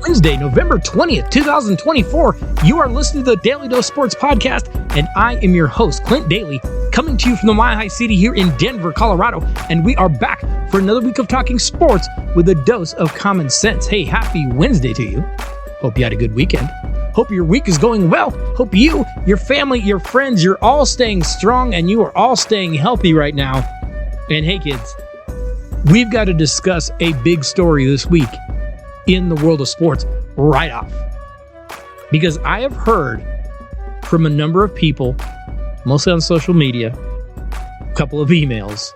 Wednesday, November 20th, 2024. You are listening to the Daly Dose Sports Podcast, and I am your host, Clint Daly, coming to you from the Mile High City here in Denver, Colorado, and we are back for another week of talking sports with a dose of common sense. Hey, happy Wednesday to you. Hope you had a good weekend. Hope your week is going well. Hope you, your family, your friends, you're all staying strong and you are all staying healthy right now. And hey, kids, we've got to discuss a big story this week in the world of sports right off. Because I have heard from a number of people, mostly on social media, a couple of emails,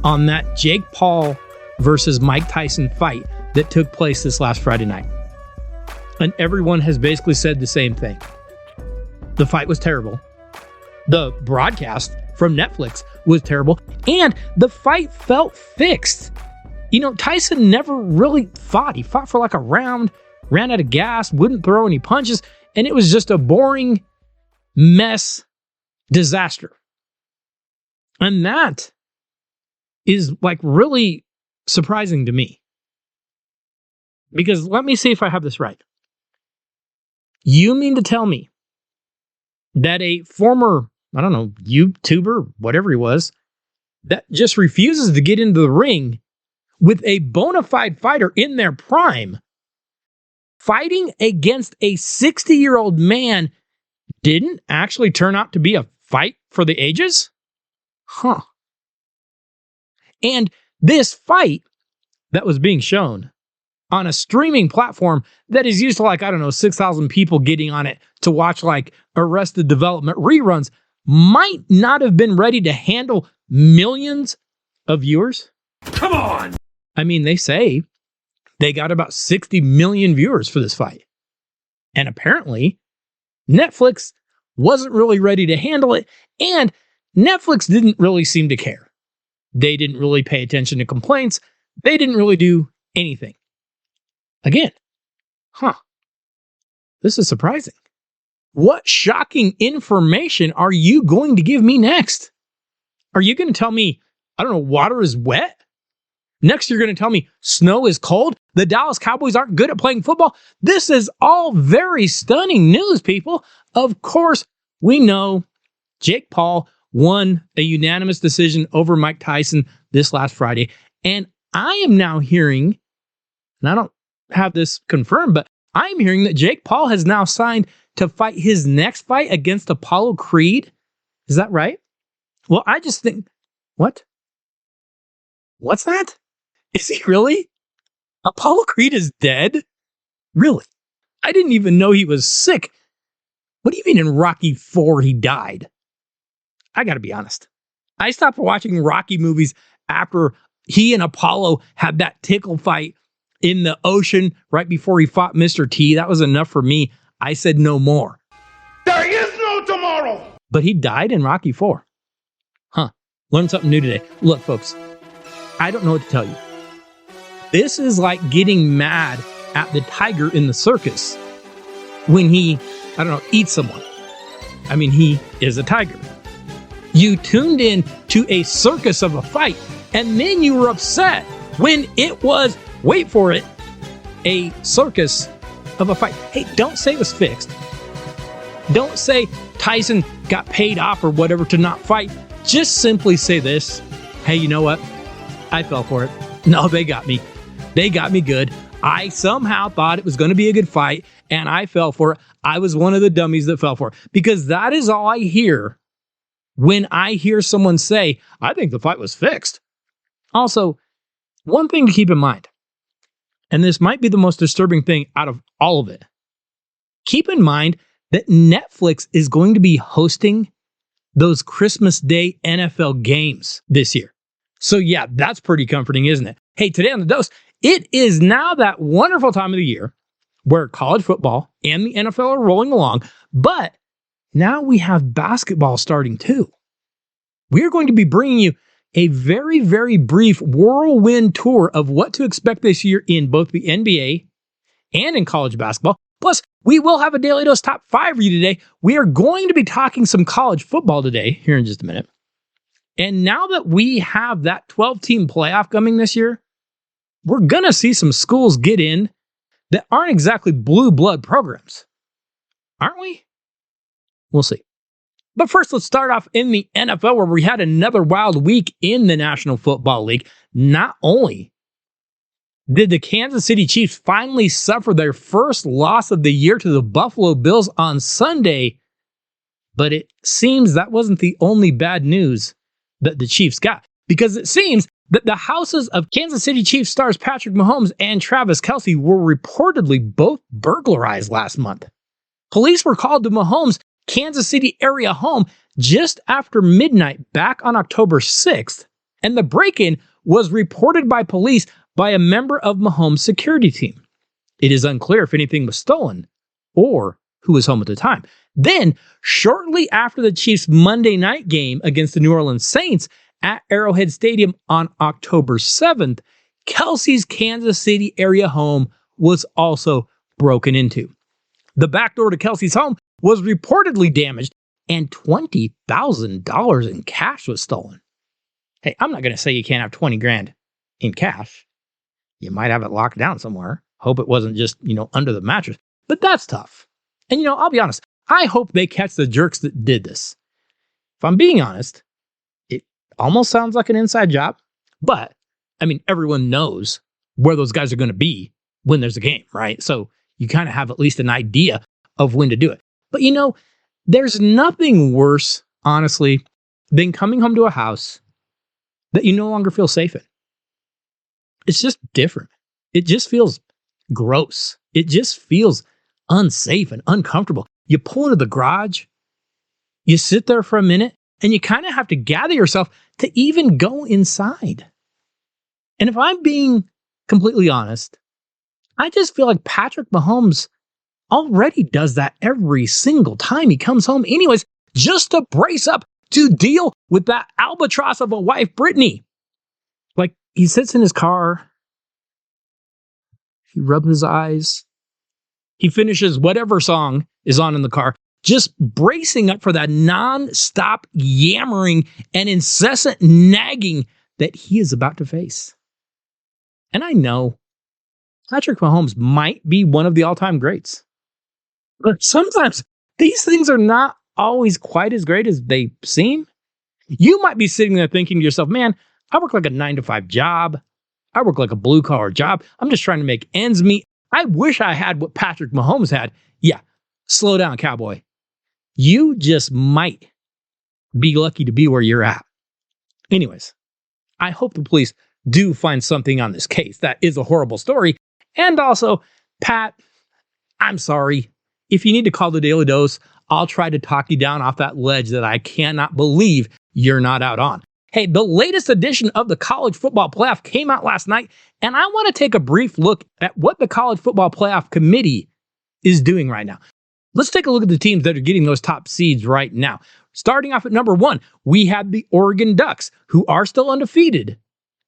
on that Jake Paul versus Mike Tyson fight that took place this last Friday night. And everyone has basically said the same thing. The fight was terrible. The broadcast from Netflix was terrible. And the fight felt fixed. You know, Tyson never really fought. He fought for like a round, ran out of gas, wouldn't throw any punches, and it was just a boring mess disaster. And that is like really surprising to me. Because let me see if I have this right. You mean to tell me that a former, I don't know, YouTuber, whatever he was, that just refuses to get into the ring with a bona fide fighter in their prime, fighting against a 60-year-old man, didn't actually turn out to be a fight for the ages? Huh. And this fight that was being shown on a streaming platform that is used to like, I don't know, 6,000 people getting on it to watch like Arrested Development reruns might not have been ready to handle millions of viewers. Come on! I mean, they say they got about 60 million viewers for this fight. And apparently, Netflix wasn't really ready to handle it, and Netflix didn't really seem to care. They didn't really pay attention to complaints. They didn't really do anything. Again, this is surprising. What shocking information are you going to give me next? Are you going to tell me, I don't know, water is wet? Next, you're going to tell me snow is cold? The Dallas Cowboys aren't good at playing football? This is all very stunning news, people. Of course, we know Jake Paul won a unanimous decision over Mike Tyson this last Friday. And I am now hearing, and I don't have this confirmed, but I'm hearing that Jake Paul has now signed to fight his next fight against Apollo Creed. Is that right? Well, I just think, what? What's that? Is he really? Apollo Creed is dead? Really? I didn't even know he was sick. What do you mean in Rocky IV he died? I gotta be honest. I stopped watching Rocky movies after he and Apollo had that tickle fight in the ocean right before he fought Mr. T. That was enough for me. I said no more. There is no tomorrow! But he died in Rocky IV. Learned something new today. Look, folks, I don't know what to tell you. This is like getting mad at the tiger in the circus when he, I don't know, eats someone. I mean, he is a tiger. You tuned in to a circus of a fight, and then you were upset when it was, wait for it, a circus of a fight. Hey, don't say it was fixed. Don't say Tyson got paid off or whatever to not fight. Just simply say this. Hey, you know what? I fell for it. No, they got me. They got me good. I somehow thought it was going to be a good fight, and I fell for it. I was one of the dummies that fell for it. Because that is all I hear when I hear someone say, I think the fight was fixed. Also, one thing to keep in mind, and this might be the most disturbing thing out of all of it. Keep in mind that Netflix is going to be hosting those Christmas Day NFL games this year. So yeah, that's pretty comforting, isn't it? Hey, today on The Dose, it is now that wonderful time of the year where college football and the NFL are rolling along, but now we have basketball starting too. We're going to be bringing you a very, very brief whirlwind tour of what to expect this year in both the NBA and in college basketball. Plus, we will have a Daly Dose Top 5 for you today. We are going to be talking some college football today, here in just a minute. And now that we have that 12-team playoff coming this year, we're going to see some schools get in that aren't exactly blue blood programs. Aren't we? We'll see. But first, let's start off in the NFL, where we had another wild week in the National Football League. Not only did the Kansas City Chiefs finally suffer their first loss of the year to the Buffalo Bills on Sunday, but it seems that wasn't the only bad news that the Chiefs got, because it seems that the houses of Kansas City Chiefs stars Patrick Mahomes and Travis Kelce were reportedly both burglarized last month. Police were called to Mahomes' Kansas City area home just after midnight back on October 6th, and the break-in was reported by police by a member of Mahomes' security team. It is unclear if anything was stolen or who was home at the time. Then, shortly after the Chiefs' Monday night game against the New Orleans Saints at Arrowhead Stadium on October 7th, Kelce's Kansas City area home was also broken into. The back door to Kelce's home was reportedly damaged, and $20,000 in cash was stolen. Hey, I'm not going to say you can't have 20 grand in cash. You might have it locked down somewhere. Hope it wasn't just, under the mattress. But that's tough. And, I'll be honest, I hope they catch the jerks that did this. If I'm being honest, it almost sounds like an inside job. But, everyone knows where those guys are going to be when there's a game, right? So you kind of have at least an idea of when to do it. But there's nothing worse, honestly, than coming home to a house that you no longer feel safe in. It's just different. It just feels gross. It just feels unsafe and uncomfortable. You pull into the garage, you sit there for a minute, and you kind of have to gather yourself to even go inside. And if I'm being completely honest, I just feel like Patrick Mahomes already does that every single time he comes home anyways, just to brace up to deal with that albatross of a wife, Brittany. Like, he sits in his car, he rubs his eyes, he finishes whatever song is on in the car, just bracing up for that non-stop yammering and incessant nagging that he is about to face. And I know Patrick Mahomes might be one of the all-time greats. But sometimes these things are not always quite as great as they seem. You might be sitting there thinking to yourself, man, I work like a 9-to-5 job. I work like a blue-collar job. I'm just trying to make ends meet. I wish I had what Patrick Mahomes had. Yeah, slow down, cowboy. You just might be lucky to be where you're at. Anyways, I hope the police do find something on this case. That is a horrible story. And also, Pat, I'm sorry. If you need to call the Daly Dose, I'll try to talk you down off that ledge that I cannot believe you're not out on. Hey, the latest edition of the College Football Playoff came out last night, and I want to take a brief look at what the College Football Playoff Committee is doing right now. Let's take a look at the teams that are getting those top seeds right now. Starting off at number 1, we have the Oregon Ducks, who are still undefeated,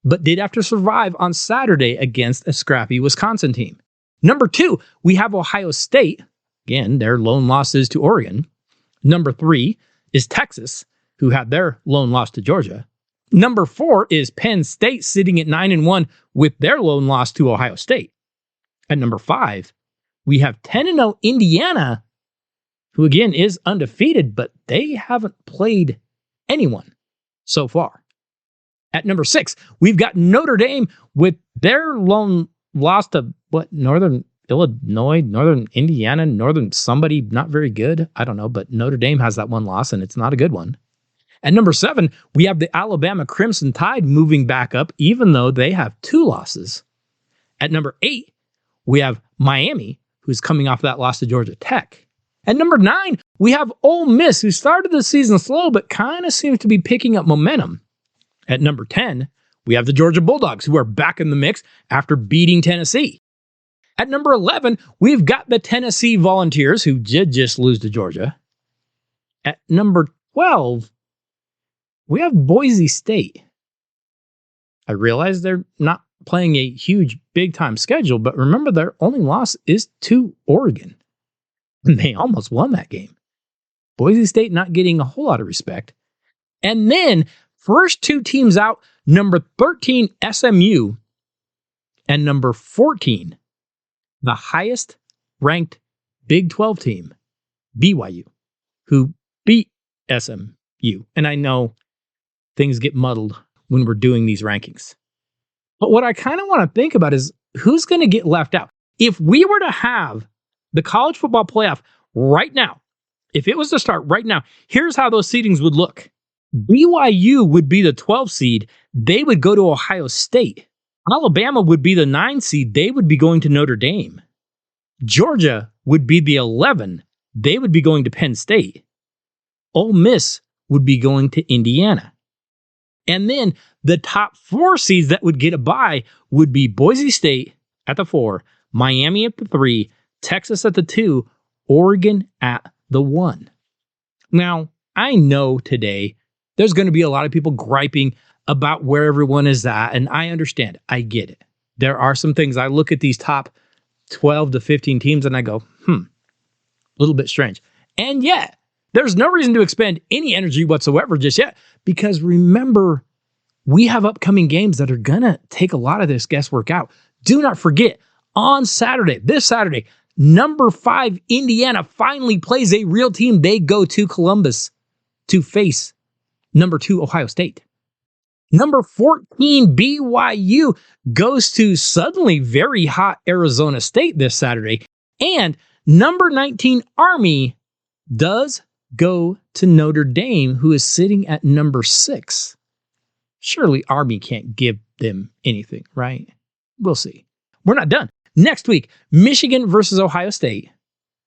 but did have to survive on Saturday against a scrappy Wisconsin team. Number 2, we have Ohio State. Again, their lone losses to Oregon. Number 3 is Texas, who had their lone loss to Georgia. Number 4 is Penn State, sitting at 9-1 with their lone loss to Ohio State. At number 5, we have 10-0 Indiana, who again is undefeated, but they haven't played anyone so far. At number 6, we've got Notre Dame with their lone loss to Northern Illinois, Northern Indiana, Northern somebody not very good. I don't know, but Notre Dame has that one loss, and it's not a good one. At number 7, we have the Alabama Crimson Tide moving back up, even though they have 2 losses. At number 8, we have Miami, who's coming off that loss to Georgia Tech. At number 9, we have Ole Miss, who started the season slow, but kind of seems to be picking up momentum. At number 10, we have the Georgia Bulldogs, who are back in the mix after beating Tennessee. At number 11, we've got the Tennessee Volunteers, who did just lose to Georgia. At number 12, we have Boise State. I realize they're not playing a huge big-time schedule, but remember their only loss is to Oregon. And they almost won that game. Boise State not getting a whole lot of respect. And then, first 2 teams out, number 13, SMU, and number 14, the highest ranked Big 12 team, BYU, who beat SMU. And I know things get muddled when we're doing these rankings. But what I kind of want to think about is who's going to get left out. If we were to have the college football playoff right now, if it was to start right now, here's how those seedings would look. BYU would be the 12 seed. They would go to Ohio State. Alabama would be the 9 seed. They would be going to Notre Dame. Georgia would be the 11. They would be going to Penn State. Ole Miss would be going to Indiana. And then the top 4 seeds that would get a bye would be Boise State at the 4, Miami at the 3, Texas at the 2, Oregon at the 1. Now, I know today there's going to be a lot of people griping about where everyone is at, and I understand. I get it. There are some things. I look at these top 12 to 15 teams and I go, a little bit strange. And yet, there's no reason to expend any energy whatsoever just yet, because remember, we have upcoming games that are going to take a lot of this guesswork out. Do not forget, on Saturday, this Saturday, number 5 Indiana finally plays a real team. They go to Columbus to face number 2 Ohio State. Number 14 BYU goes to suddenly very hot Arizona State this Saturday. And number 19 Army does go to Notre Dame, who is sitting at number 6. Surely Army can't give them anything, right? We'll see. We're not done. Next week, Michigan versus Ohio State,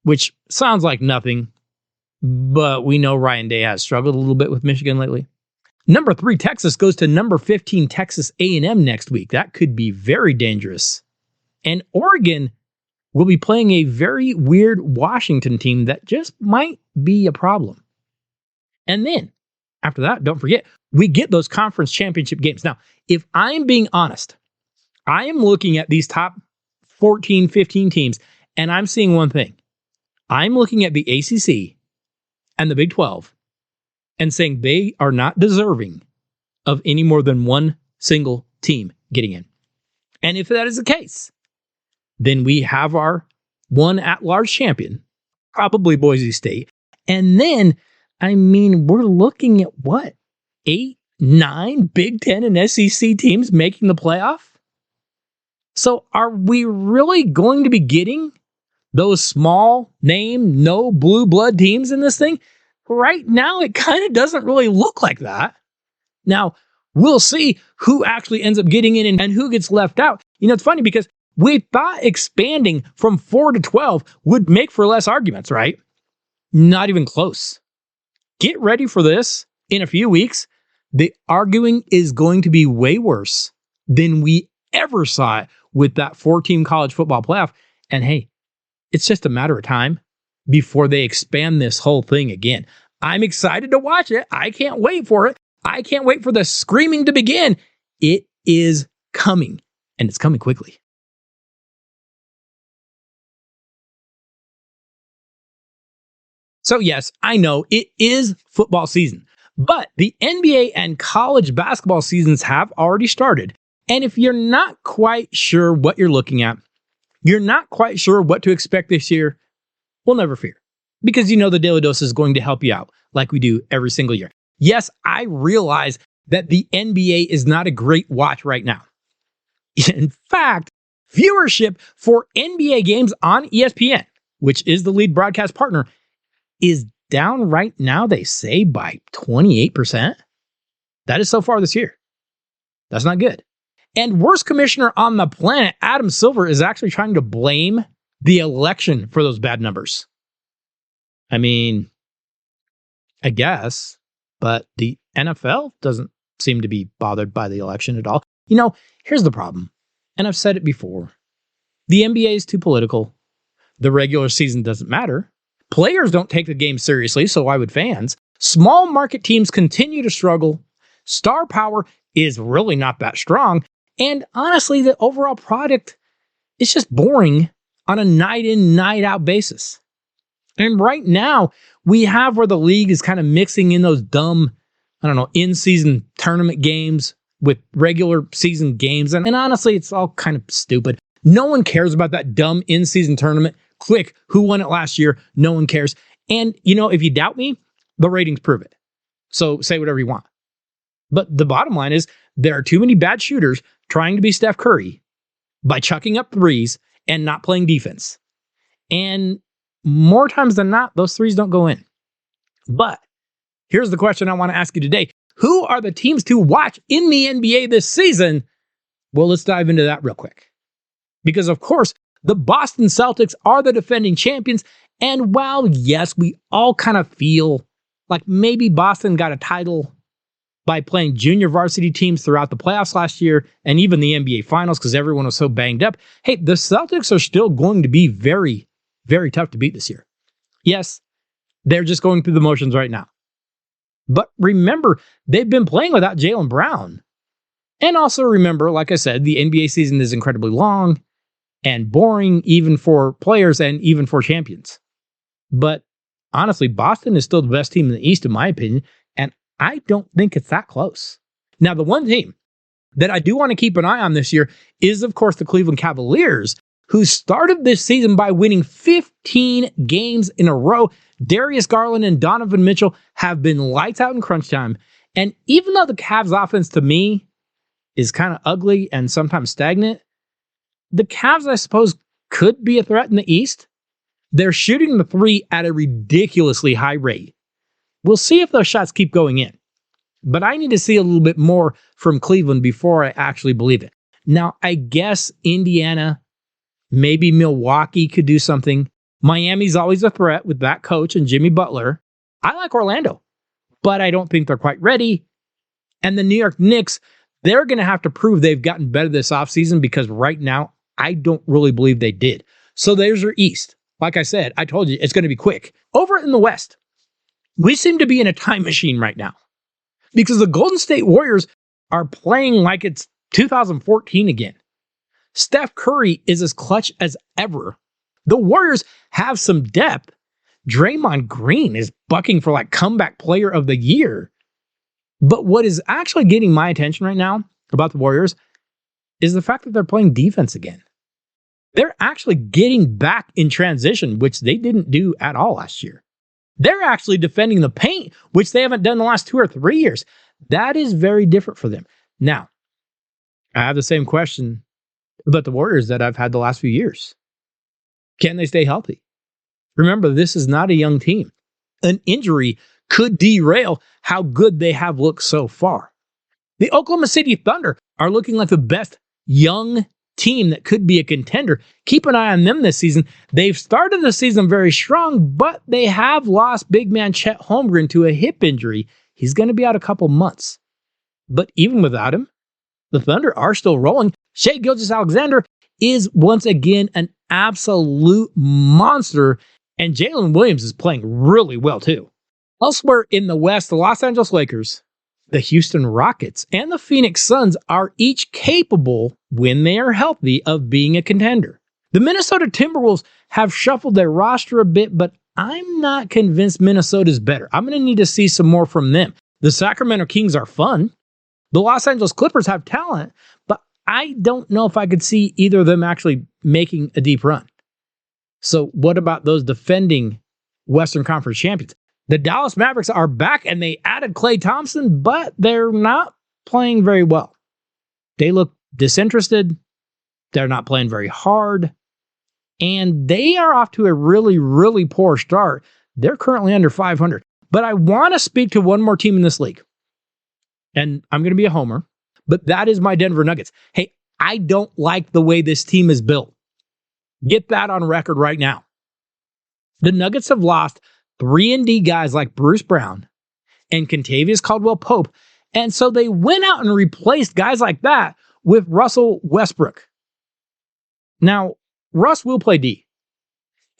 which sounds like nothing, but we know Ryan Day has struggled a little bit with Michigan lately. Number 3 Texas goes to number 15 Texas A&M next week. That could be very dangerous. And Oregon will be playing a very weird Washington team that just might be a problem. And then, after that, don't forget, we get those conference championship games. Now, if I'm being honest, I am looking at these top 14, 15 teams, and I'm seeing one thing. I'm looking at the ACC and the Big 12 and saying they are not deserving of any more than one single team getting in. And if that is the case, then we have our one at-large champion, probably Boise State. And then, we're looking at what? 8, 9 Big 10 and SEC teams making the playoff? So are we really going to be getting those small name, no blue blood teams in this thing? Right now, it kind of doesn't really look like that. Now, we'll see who actually ends up getting in and who gets left out. It's funny because we thought expanding from 4 to 12 would make for less arguments, right? Not even close. Get ready for this in a few weeks. The arguing is going to be way worse than we ever saw it with that 4-team college football playoff. And hey, it's just a matter of time before they expand this whole thing again. I'm excited to watch it. I can't wait for it. I can't wait for the screaming to begin. It is coming, and it's coming quickly. So yes, I know it is football season, but the NBA and college basketball seasons have already started. And if you're not quite sure what you're looking at, you're not quite sure what to expect this year, well, never fear. Because the Daly Dose is going to help you out like we do every single year. Yes, I realize that the NBA is not a great watch right now. In fact, viewership for NBA games on ESPN, which is the lead broadcast partner, is down right now, they say, by 28%. That is so far this year. That's not good. And worst commissioner on the planet, Adam Silver, is actually trying to blame the election for those bad numbers. I guess, but the NFL doesn't seem to be bothered by the election at all. Here's the problem, and I've said it before. The NBA is too political. The regular season doesn't matter. Players don't take the game seriously, so why would fans? Small market teams continue to struggle. Star power is really not that strong. And honestly, the overall product is just boring on a night in, night out basis. And right now, we have where the league is kind of mixing in those dumb, in-season tournament games with regular season games. And honestly, it's all kind of stupid. No one cares about that dumb in-season tournament. Quick, who won it last year? No one cares. And, if you doubt me, the ratings prove it. So say whatever you want. But the bottom line is there are too many bad shooters trying to be Steph Curry by chucking up threes and not playing defense. And more times than not, those threes don't go in. But here's the question I want to ask you today. Who are the teams to watch in the NBA this season? Well, let's dive into that real quick. Because, of course, the Boston Celtics are the defending champions. And while, yes, we all kind of feel like maybe Boston got a title by playing junior varsity teams throughout the playoffs last year and even the NBA Finals because everyone was so banged up, hey, the Celtics are still going to be very, very tough to beat this year. Yes, they're just going through the motions right now. But remember, they've been playing without Jaylen Brown. And also remember, like I said, the NBA season is incredibly long and boring even for players and even for champions. But honestly, Boston is still the best team in the East, in my opinion, and I don't think it's that close. Now, the one team that I do want to keep an eye on this year is, of course, the Cleveland Cavaliers, who started this season by winning 15 games in a row. Darius Garland and Donovan Mitchell have been lights out in crunch time. And even though the Cavs offense to me is kind of ugly and sometimes stagnant, the Cavs, I suppose, could be a threat in the East. They're shooting the three at a ridiculously high rate. We'll see if those shots keep going in. But I need to see a little bit more from Cleveland before I actually believe it. Now, I guess Indiana, maybe Milwaukee could do something. Miami's always a threat with that coach and Jimmy Butler. I like Orlando, but I don't think they're quite ready. And the New York Knicks, they're going to have to prove they've gotten better this offseason because right now, I don't really believe they did. So there's your East. Like I said, I told you, it's going to be quick. Over in the West, we seem to be in a time machine right now because the Golden State Warriors are playing like it's 2014 again. Steph Curry is as clutch as ever. The Warriors have some depth. Draymond Green is bucking for like comeback player of the year. But what is actually getting my attention right now about the Warriors is the fact that they're playing defense again. They're actually getting back in transition, which they didn't do at all last year. They're actually defending the paint, which they haven't done the last 2 or 3 years. That is very different for them. Now, I have the same question about the Warriors that I've had the last few years. Can they stay healthy? Remember, this is not a young team. An injury could derail how good they have looked so far. The Oklahoma City Thunder are looking like the best young team that could be a contender. Keep an eye on them this season. They've started the season very strong, but they have lost big man Chet Holmgren to a hip injury. He's going to be out a couple months. But even without him, the Thunder are still rolling. Shai Gilgeous-Alexander is once again an absolute monster, and Jalen Williams is playing really well too. Elsewhere in the West, the Los Angeles Lakers, the Houston Rockets, and the Phoenix Suns are each capable, when they are healthy, of being a contender. The Minnesota Timberwolves have shuffled their roster a bit, but I'm not convinced Minnesota's better. I'm going to need to see some more from them. The Sacramento Kings are fun. The Los Angeles Clippers have talent, but I don't know if I could see either of them actually making a deep run. So what about those defending Western Conference champions? The Dallas Mavericks are back and they added Klay Thompson, but they're not playing very well. They look disinterested. They're not playing very hard. And they are off to a really, really poor start. They're currently under 500. But I want to speak to one more team in this league. And I'm going to be a homer, but that is my Denver Nuggets. Hey, I don't like the way this team is built. Get that on record right now. The Nuggets have lost 3-and-D guys like Bruce Brown and Kentavious Caldwell-Pope, and so they went out and replaced guys like that with Russell Westbrook. Now, Russ will play D,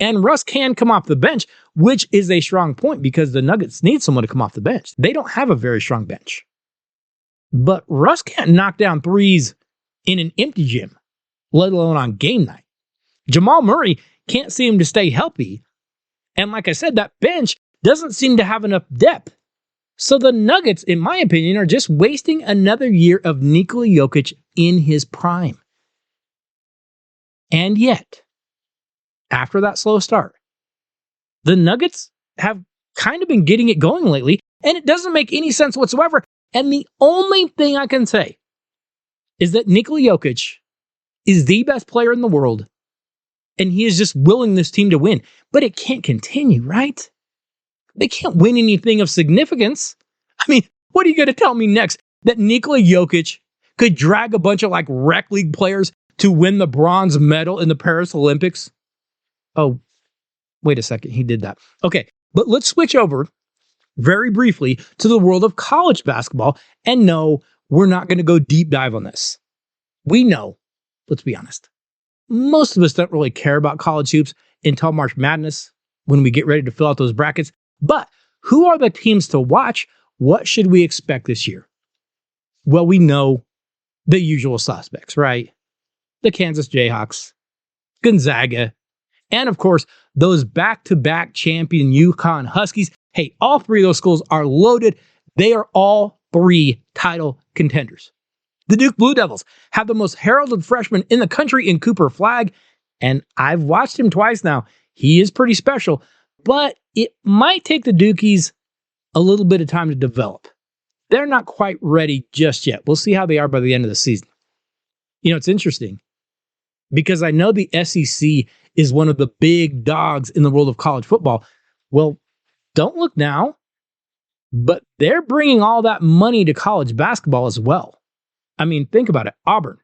and Russ can come off the bench, which is a strong point because the Nuggets need someone to come off the bench. They don't have a very strong bench. But Russ can't knock down threes in an empty gym, let alone on game night. Jamal Murray can't seem to stay healthy. And like I said, that bench doesn't seem to have enough depth. So the Nuggets, in my opinion, are just wasting another year of Nikola Jokic in his prime. And yet, after that slow start, the Nuggets have kind of been getting it going lately, and it doesn't make any sense whatsoever. And the only thing I can say is that Nikola Jokic is the best player in the world, and he is just willing this team to win. But it can't continue, right? They can't win anything of significance. I mean, what are you going to tell me next? That Nikola Jokic could drag a bunch of rec league players to win the bronze medal in the Paris Olympics? Oh, wait a second. He did that. Okay, but let's switch over very briefly to the world of college basketball. And no, we're not going to go deep dive on this. We know, let's be honest, most of us don't really care about college hoops until March Madness when we get ready to fill out those brackets. But who are the teams to watch? What should we expect this year? Well, we know the usual suspects, right? The Kansas Jayhawks, Gonzaga, and of course, those back-to-back champion UConn Huskies. Hey, all three of those schools are loaded. They are all three title contenders. The Duke Blue Devils have the most heralded freshman in the country in Cooper Flagg, and I've watched him twice now. He is pretty special, but it might take the Dukies a little bit of time to develop. They're not quite ready just yet. We'll see how they are by the end of the season. You know, it's interesting because I know the SEC is one of the big dogs in the world of college football. Well, don't look now, but they're bringing all that money to college basketball as well. I mean, think about it. Auburn,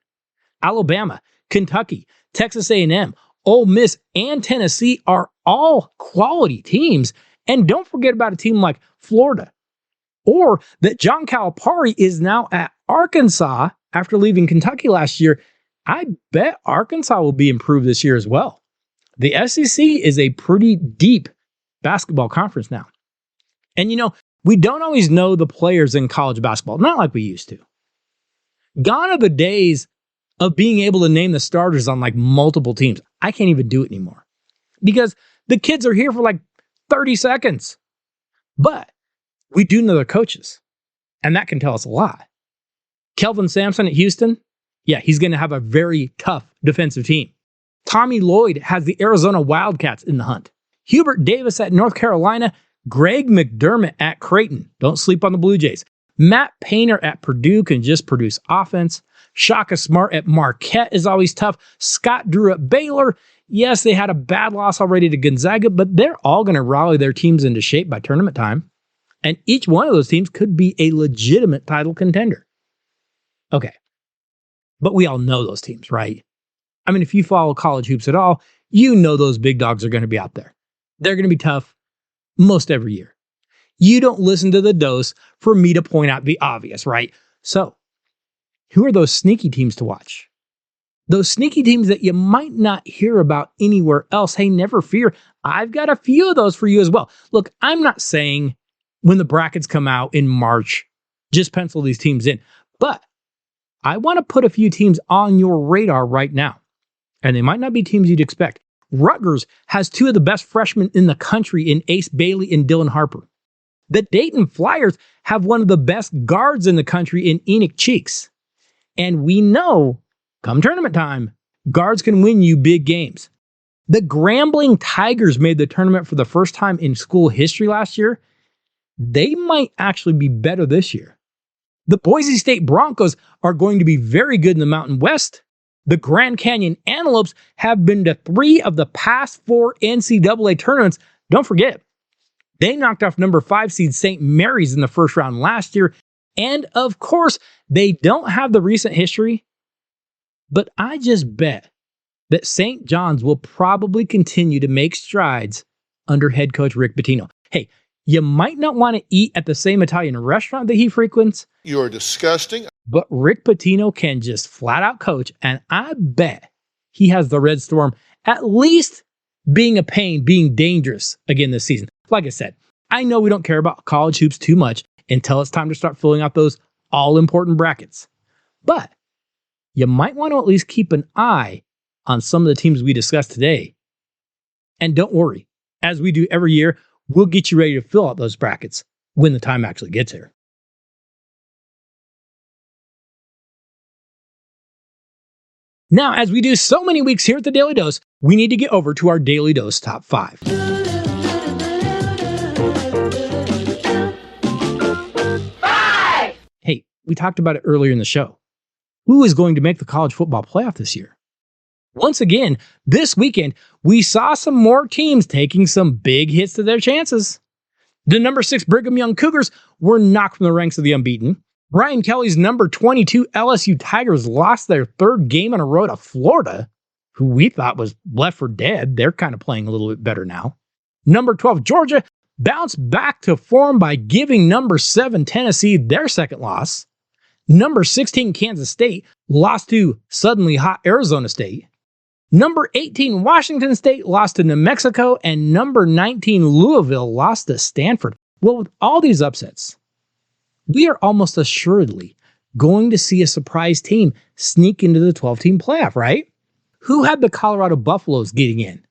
Alabama, Kentucky, Texas A&M, Ole Miss, and Tennessee are all quality teams. And don't forget about a team like Florida, or that John Calipari is now at Arkansas after leaving Kentucky last year. I bet Arkansas will be improved this year as well. The SEC is a pretty deep basketball conference now. And you know, we don't always know the players in college basketball, not like we used to. Gone are the days of being able to name the starters on multiple teams. I can't even do it anymore because the kids are here for 30 seconds. But we do know their coaches, and that can tell us a lot. Kelvin Sampson at Houston, yeah, he's going to have a very tough defensive team. Tommy Lloyd has the Arizona Wildcats in the hunt. Hubert Davis at North Carolina, Greg McDermott at Creighton. Don't sleep on the Blue Jays. Matt Painter at Purdue can just produce offense. Shaka Smart at Marquette is always tough. Scott Drew at Baylor. Yes, they had a bad loss already to Gonzaga, but they're all going to rally their teams into shape by tournament time. And each one of those teams could be a legitimate title contender. Okay. But we all know those teams, right? I mean, if you follow college hoops at all, you know those big dogs are going to be out there. They're going to be tough most every year. You don't listen to the dose for me to point out the obvious, right? So, who are those sneaky teams to watch? Those sneaky teams that you might not hear about anywhere else. Hey, never fear. I've got a few of those for you as well. Look, I'm not saying when the brackets come out in March, just pencil these teams in. But I want to put a few teams on your radar right now. And they might not be teams you'd expect. Rutgers has two of the best freshmen in the country in Ace Bailey and Dylan Harper. The Dayton Flyers have one of the best guards in the country in Enoch Cheeks. And we know, come tournament time, guards can win you big games. The Grambling Tigers made the tournament for the first time in school history last year. They might actually be better this year. The Boise State Broncos are going to be very good in the Mountain West. The Grand Canyon Antelopes have been to 3 of the past 4 NCAA tournaments. Don't forget, they knocked off number 5 seed St. Mary's in the first round last year. And of course, they don't have the recent history, but I just bet that St. John's will probably continue to make strides under head coach Rick Pitino. Hey, you might not want to eat at the same Italian restaurant that he frequents. You're disgusting. But Rick Pitino can just flat out coach, and I bet he has the Red Storm at least being a pain, being dangerous again this season. Like I said, I know we don't care about college hoops too much until it's time to start filling out those all-important brackets. But you might want to at least keep an eye on some of the teams we discussed today. And don't worry, as we do every year, we'll get you ready to fill out those brackets when the time actually gets here. Now, as we do so many weeks here at the Daily Dose, we need to get over to our Daily Dose Top 5. Hey, we talked about it earlier in the show. Who is going to make the college football playoff this year? Once again, this weekend, we saw some more teams taking some big hits to their chances. The number 6 Brigham Young Cougars were knocked from the ranks of the unbeaten. Brian Kelly's number 22 LSU Tigers lost their 3rd game in a row to Florida, who we thought was left for dead. They're kind of playing a little bit better now. Number 12 Georgia bounced back to form by giving number 7 Tennessee their 2nd loss. Number 16 Kansas State lost to suddenly hot Arizona State. Number 18 Washington State lost to New Mexico, and number 19 Louisville lost to Stanford. Well, with all these upsets, we are almost assuredly going to see a surprise team sneak into the 12-team playoff, right? Who had the Colorado Buffaloes getting in?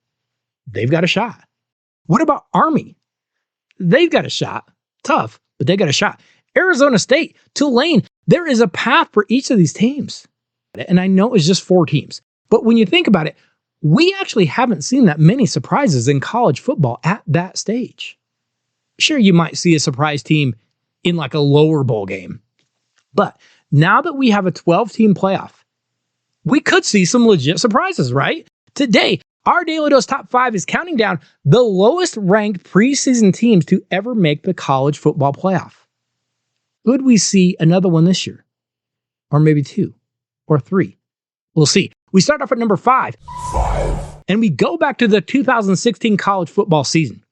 They've got a shot. What about Army? They've got a shot. Tough, but they got a shot. Arizona State, Tulane, there is a path for each of these teams. And I know it's just 4 teams. But when you think about it, we actually haven't seen that many surprises in college football at that stage. Sure, you might see a surprise team in like a lower bowl game. But now that we have a 12-team playoff, we could see some legit surprises, right? Today, our Daily Dose Top 5 is counting down the lowest ranked preseason teams to ever make the college football playoff. Could we see another one this year? Or maybe 2 or 3? We'll see. We start off at number 5. And we go back to the 2016 college football season.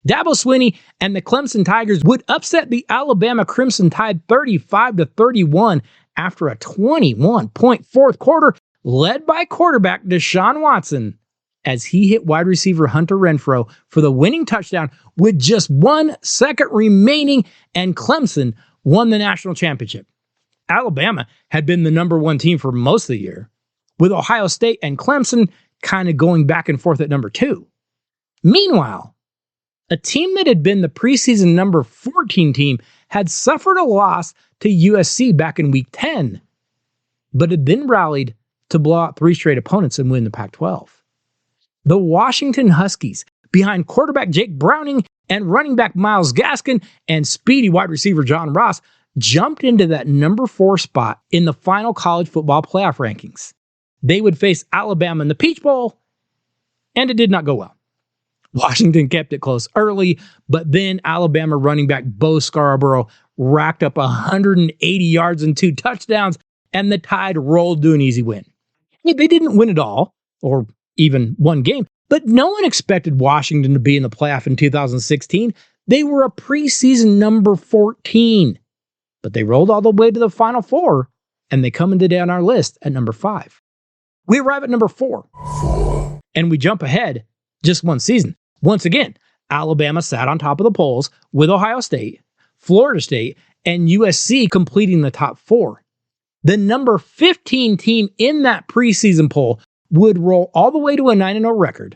Dabo Swinney and the Clemson Tigers would upset the Alabama Crimson Tide 35-31 after a 21-point fourth quarter led by quarterback Deshaun Watson as he hit wide receiver Hunter Renfrow for the winning touchdown with just 1 second remaining, and Clemson won the national championship. Alabama had been the number 1 team for most of the year, with Ohio State and Clemson kind of going back and forth at number 2. Meanwhile, a team that had been the preseason number 14 team had suffered a loss to USC back in week 10, but had then rallied to blow out 3 straight opponents and win the Pac-12. The Washington Huskies, behind quarterback Jake Browning and running back Myles Gaskin and speedy wide receiver John Ross, jumped into that number 4 spot in the final college football playoff rankings. They would face Alabama in the Peach Bowl, and it did not go well. Washington kept it close early, but then Alabama running back Bo Scarborough racked up 180 yards and 2 touchdowns, and the Tide rolled to an easy win. They didn't win it all, or even 1 game, but no one expected Washington to be in the playoff in 2016. They were a preseason number 14, but they rolled all the way to the Final Four, and they come in today on our list at number 5. We arrive at number 4, and we jump ahead just 1 season. Once again, Alabama sat on top of the polls with Ohio State, Florida State, and USC completing the top 4. The number 15 team in that preseason poll would roll all the way to a 9-0 record,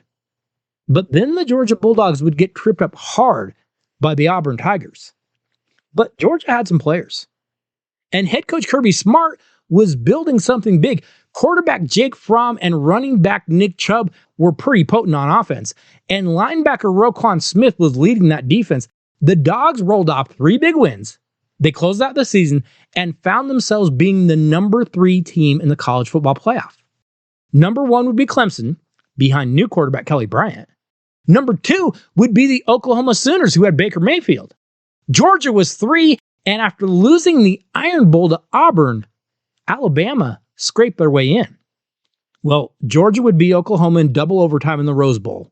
but then the Georgia Bulldogs would get tripped up hard by the Auburn Tigers. But Georgia had some players, and head coach Kirby Smart was building something big. Quarterback Jake Fromm and running back Nick Chubb were pretty potent on offense, and linebacker Roquan Smith was leading that defense. The Dogs rolled off 3 big wins. They closed out the season and found themselves being the number 3 team in the college football playoff. Number 1 would be Clemson, behind new quarterback Kelly Bryant. Number 2 would be the Oklahoma Sooners, who had Baker Mayfield. Georgia was 3, and after losing the Iron Bowl to Auburn, Alabama scraped their way in. Well, Georgia would beat Oklahoma in double overtime in the Rose Bowl.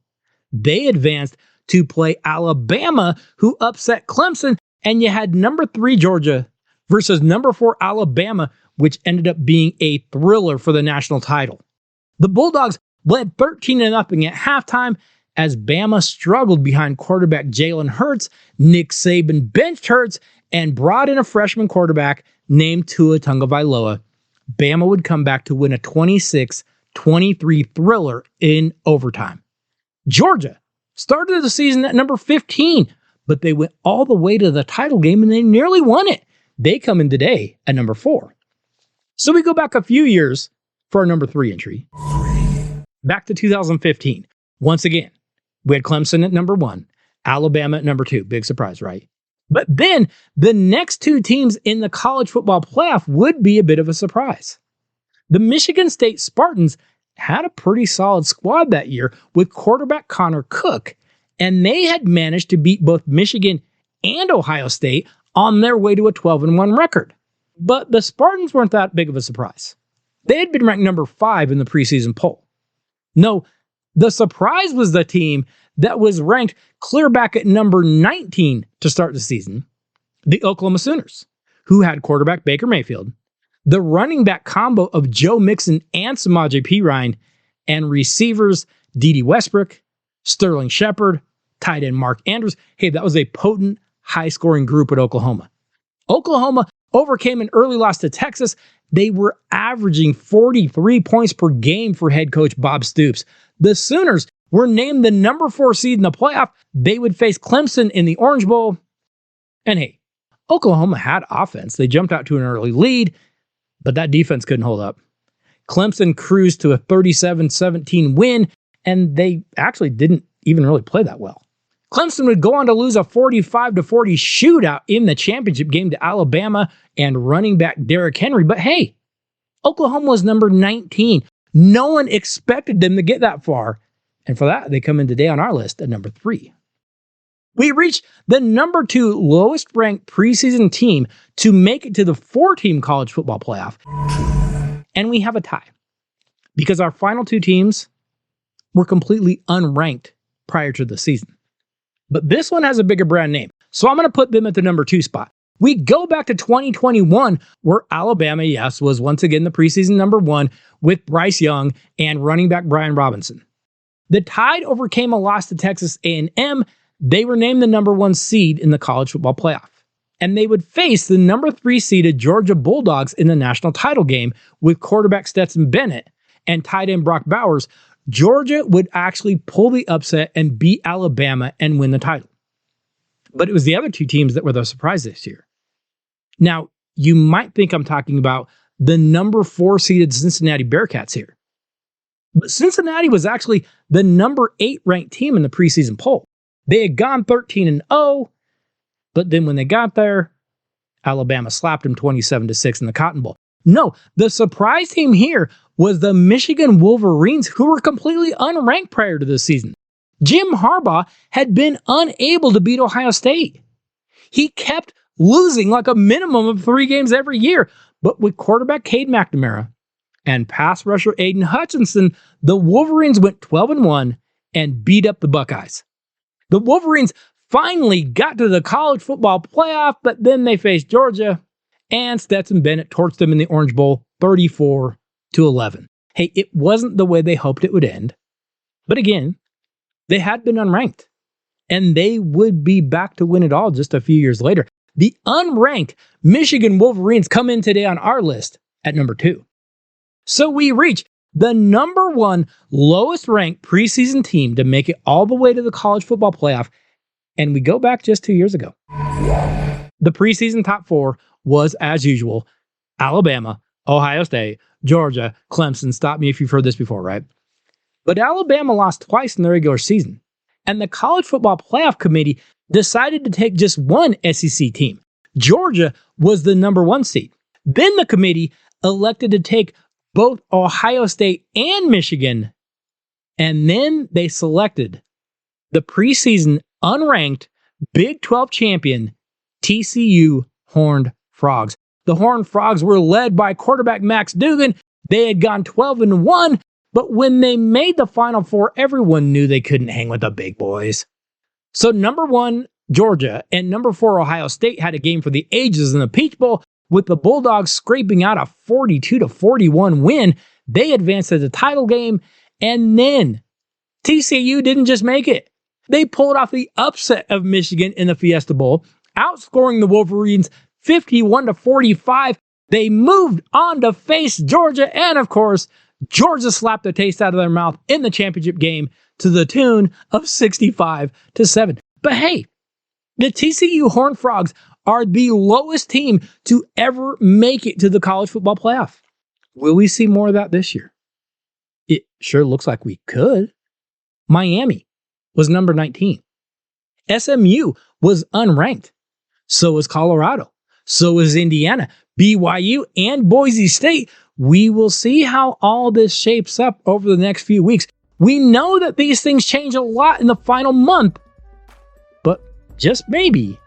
They advanced to play Alabama, who upset Clemson, and you had number 3 Georgia versus number 4 Alabama, which ended up being a thriller for the national title. The Bulldogs led 13-0 at halftime as Bama struggled behind quarterback Jalen Hurts. Nick Saban benched Hurts and brought in a freshman quarterback named Tua Tagovailoa. Bama would come back to win a 26-23 thriller in overtime. Georgia started the season at number 15, but they went all the way to the title game and they nearly won it. They come in today at number 4. So we go back a few years for our number 3 entry. Back to 2015. Once again, we had Clemson at number 1, Alabama at number 2. Big surprise, right? But then the next 2 teams in the college football playoff would be a bit of a surprise. The Michigan State Spartans had a pretty solid squad that year with quarterback Connor Cook, and they had managed to beat both Michigan and Ohio State on their way to a 12-1 record. But the Spartans weren't that big of a surprise. They had been ranked number 5 in the preseason poll. No, the surprise was the team that was ranked clear back at number 19 to start the season, the Oklahoma Sooners, who had quarterback Baker Mayfield, the running back combo of Joe Mixon and Samaje Perine, and receivers Dede Westbrook, Sterling Shepard, tight end Mark Andrews. Hey, that was a potent, high-scoring group at Oklahoma. Oklahoma overcame an early loss to Texas. They were averaging 43 points per game for head coach Bob Stoops. The Sooners were named the number 4 seed in the playoff. They would face Clemson in the Orange Bowl. And hey, Oklahoma had offense. They jumped out to an early lead, but that defense couldn't hold up. Clemson cruised to a 37-17 win, and they actually didn't even really play that well. Clemson would go on to lose a 45-40 shootout in the championship game to Alabama and running back Derrick Henry. But hey, Oklahoma was number 19. No one expected them to get that far. And for that, they come in today on our list at number 3. We reached the number 2 lowest ranked preseason team to make it to the 4-team college football playoff. And we have a tie because our final 2 teams were completely unranked prior to the season. But this one has a bigger brand name, so I'm going to put them at the number 2 spot. We go back to 2021, where Alabama, yes, was once again the preseason number 1 with Bryce Young and running back Brian Robinson. The Tide overcame a loss to Texas A&M. They were named the number 1 seed in the college football playoff. And they would face the number 3 seeded Georgia Bulldogs in the national title game with quarterback Stetson Bennett and tight end Brock Bowers. Georgia would actually pull the upset and beat Alabama and win the title. But it was the other 2 teams that were the surprise this year. Now, you might think I'm talking about the number 4 seeded Cincinnati Bearcats here. But Cincinnati was actually the number 8 ranked team in the preseason poll. They had gone 13-0, but then when they got there, Alabama slapped them 27-6 in the Cotton Bowl. No, the surprise team here was the Michigan Wolverines, who were completely unranked prior to this season. Jim Harbaugh had been unable to beat Ohio State. He kept losing like a minimum of 3 games every year. But with quarterback Cade McNamara and pass rusher Aiden Hutchinson, the Wolverines went 12-1 and beat up the Buckeyes. The Wolverines finally got to the college football playoff, but then they faced Georgia, and Stetson Bennett torched them in the Orange Bowl 34-11. Hey, it wasn't the way they hoped it would end. But again, they had been unranked, and they would be back to win it all just a few years later. The unranked Michigan Wolverines come in today on our list at number 2. So we reach the number 1 lowest ranked preseason team to make it all the way to the college football playoff, and we go back just 2 years ago. The preseason top 4 was, as usual, Alabama, Ohio State, Georgia, Clemson. Stop me if you've heard this before, right? But Alabama lost twice in the regular season, and the College Football Playoff Committee decided to take just one SEC team. Georgia was the number 1 seed. Then the committee elected to take both Ohio State and Michigan, and then they selected the preseason unranked Big 12 champion TCU Horned Frogs. The Horned Frogs were led by quarterback Max Duggan. They had gone 12-1, but when they made the Final Four, everyone knew they couldn't hang with the big boys. So number 1, Georgia, and number 4, Ohio State had a game for the ages in the Peach Bowl, with the Bulldogs scraping out a 42-41 win. They advanced to the title game, and then TCU didn't just make it. They pulled off the upset of Michigan in the Fiesta Bowl, outscoring the Wolverines 51-45. They moved on to face Georgia, and of course, Georgia slapped the taste out of their mouth in the championship game to the tune of 65-7. But hey, the TCU Horned Frogs are the lowest team to ever make it to the college football playoff. Will we see more of that this year? It sure looks like we could. Miami was number 19. SMU was unranked. So was Colorado. So was Indiana, BYU, and Boise State. We will see how all this shapes up over the next few weeks. We know that these things change a lot in the final month, but just maybe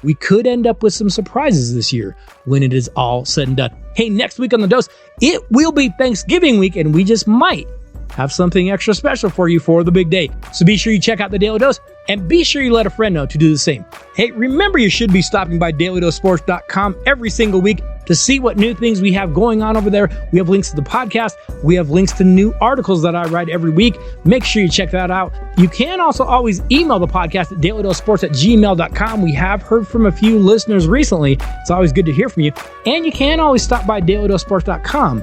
we could end up with some surprises this year when it is all said and done. Hey, next week on The Dose, it will be Thanksgiving week, and we just might have something extra special for you for the big day. So be sure you check out the Daly Dose, and be sure you let a friend know to do the same. Hey, remember you should be stopping by DailyDoseSports.com every single week to see what new things we have going on over there. We have links to the podcast. We have links to new articles that I write every week. Make sure you check that out. You can also always email the podcast at DailyDoseSports@gmail.com. We have heard from a few listeners recently. It's always good to hear from you. And you can always stop by DailyDoseSports.com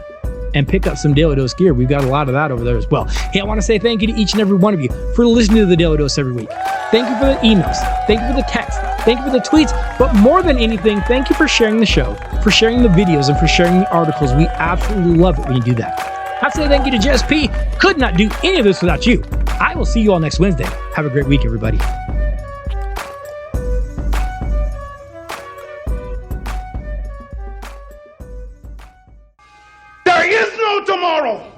and pick up some Daly Dose gear. We've got a lot of that over there as well. Hey, I want to say thank you to each and every one of you for listening to the Daly Dose every week. Thank you for the emails. Thank you for the text. Thank you for the tweets. But more than anything, thank you for sharing the show, for sharing the videos, and for sharing the articles. We absolutely love it when you do that. I'd say thank you to Jess P. Could not do any of this without you. I will see you all next Wednesday. Have a great week, everybody.